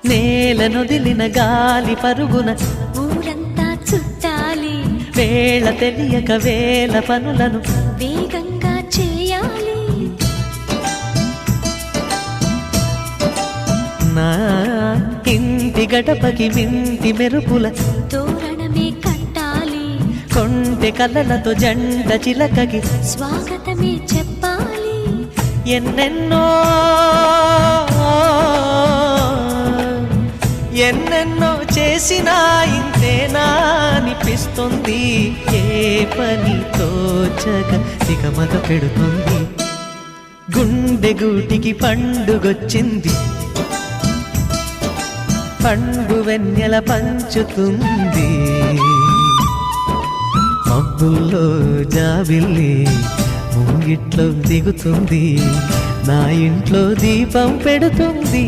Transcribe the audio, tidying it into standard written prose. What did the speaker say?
నేలనొదిలిన గాలి పరుగున ఊరంతా చుట్టాలి, వేళ తెలియక వేల పనులను వేగంగా చేయాలి. నా ఇంటి గడపకి వింటి మెరుపుల తోరణమే కట్టాలి, కొంటె కలలతో జంట చిలకకి స్వాగతమే చెప్పాలి. ఎన్నెన్నో ఎన్నెన్నో చేసినా ఇంతేనా అనిపిస్తుంది. ఏ పని తోచక దిగమగ పెడుతుంది. గుండె గూటికి పండుగొచ్చింది, పండు వెన్నెల పంచుతుంది. మబ్బుల్లో జాబిల్లి ముంగిట్లో దిగుతుంది, నా ఇంట్లో దీపం పెడుతుంది.